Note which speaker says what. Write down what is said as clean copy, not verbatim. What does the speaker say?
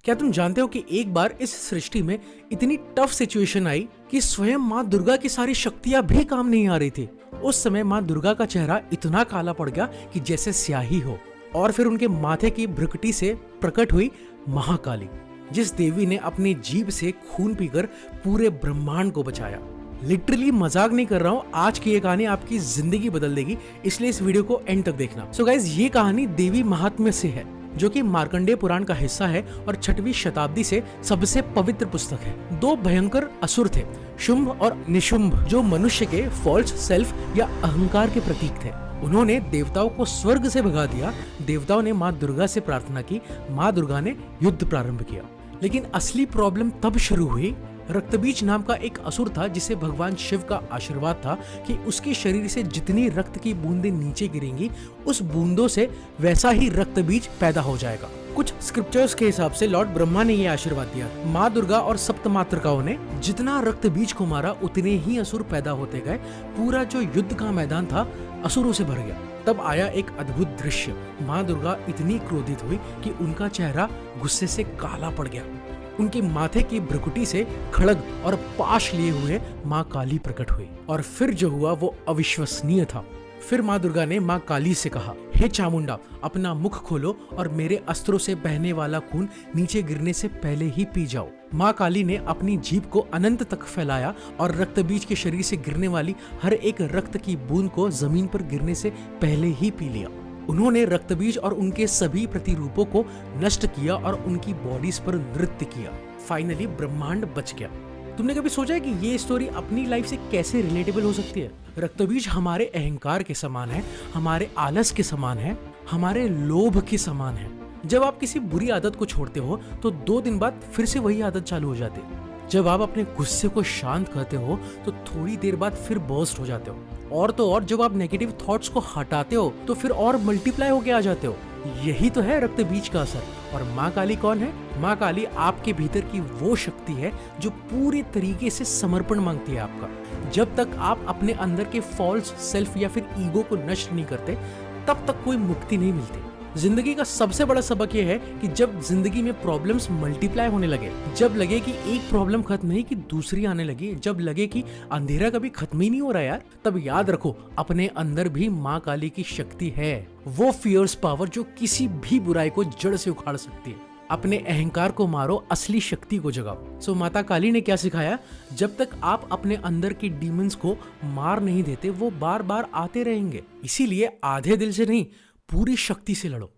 Speaker 1: क्या तुम जानते हो कि एक बार इस सृष्टि में इतनी टफ सिचुएशन आई कि स्वयं माँ दुर्गा की सारी शक्तियां भी काम नहीं आ रही थी। उस समय माँ दुर्गा का चेहरा इतना काला पड़ गया कि जैसे स्याही हो, और फिर उनके माथे की भ्रुकुटी से प्रकट हुई महाकाली, जिस देवी ने अपनी जीभ से खून पीकर पूरे ब्रह्मांड को बचाया। लिटरली मजाक नहीं कर रहा हूँ, आज की ये कहानी आपकी जिंदगी बदल देगी, इसलिए इस वीडियो को एंड तक देखना। सो गाइज, ये कहानी देवी महात्म्य से है, जो कि मार्कंडेय पुराण का हिस्सा है और 6वीं शताब्दी से सबसे पवित्र पुस्तक है। दो भयंकर असुर थे, शुंभ और निशुंभ, जो मनुष्य के फॉल्स सेल्फ या अहंकार के प्रतीक थे। उन्होंने देवताओं को स्वर्ग से भगा दिया। देवताओं ने माँ दुर्गा से प्रार्थना की, माँ दुर्गा ने युद्ध प्रारंभ किया। लेकिन असली प्रॉब्लम तब शुरू हुई। रक्तबीज नाम का एक असुर था, जिसे भगवान शिव का आशीर्वाद था कि उसके शरीर से जितनी रक्त की बूंदें नीचे गिरेंगी, उस बूंदों से वैसा ही रक्तबीज पैदा हो जाएगा। कुछ स्क्रिप्चर्स के हिसाब से लॉर्ड ब्रह्मा ने यह आशीर्वाद दिया। माँ दुर्गा और सप्तमातृकाओं ने जितना रक्तबीज को मारा, उतने ही असुर पैदा होते गए। पूरा जो युद्ध का मैदान था असुरों से भर गया। तब आया एक अद्भुत दृश्य। माँ दुर्गा इतनी क्रोधित हुई कि उनका चेहरा गुस्से से काला पड़ गया। उनके माथे की भ्रुकुटी से खड़ग और पाश लिए हुए माँ काली प्रकट हुई, और फिर जो हुआ वो अविश्वसनीय था। फिर माँ दुर्गा ने माँ काली से कहा, हे चामुंडा, अपना मुख खोलो और मेरे अस्त्रों से बहने वाला खून नीचे गिरने से पहले ही पी जाओ। माँ काली ने अपनी जीभ को अनंत तक फैलाया और रक्तबीज के शरीर से गिरने वाली हर एक रक्त की बूंद को जमीन पर गिरने से पहले ही पी लिया। उन्होंने रक्तबीज और उनके सभी प्रतिरूपों को नष्ट किया और उनकी बॉडीज पर नृत्य किया। फाइनली ब्रह्मांड बच गया। तुमने कभी सोचा है कि ये स्टोरी अपनी लाइफ से कैसे रिलेटेबल हो सकती है? रक्तबीज हमारे अहंकार के समान है, हमारे आलस के समान है, हमारे लोभ के समान है। जब आप किसी बुरी आदत को छोड़ते हो तो 2 दिन बाद फिर से वही आदत चालू हो जाती है। जब आप अपने गुस्से को शांत करते हो तो थोड़ी देर बाद फिर बर्स्ट हो जाते हो। और तो और, जब आप नेगेटिव थॉट्स को हटाते हो तो फिर और मल्टीप्लाई होके आ जाते हो। यही तो है रक्तबीज का असर। और माँ काली कौन है? माँ काली आपके भीतर की वो शक्ति है जो पूरी तरीके से समर्पण मांगती है आपका। जब तक आप अपने अंदर के फॉल्स सेल्फ या फिर ईगो को नष्ट नहीं करते, तब तक कोई मुक्ति नहीं मिलती। जिंदगी का सबसे बड़ा सबक यह है कि जब जिंदगी में प्रॉब्लम्स मल्टीप्लाई होने लगे, जब लगे कि एक प्रॉब्लम खत्म नहीं कि दूसरी आने लगी, जब लगे कि अंधेरा कभी खत्म ही नहीं हो रहा यार, तब याद रखो, अपने अंदर भी माँ काली की शक्ति है। वो फियर्स पावर जो किसी भी बुराई को जड़ से उखाड़ सकती है। अपने अहंकार को मारो, असली शक्ति को जगाओ। सो माता काली ने क्या सिखाया? जब तक आप अपने अंदर के डीमंस को मार नहीं देते, वो बार बार आते रहेंगे। इसीलिए आधे दिल से नहीं, पूरी शक्ति से लड़ो।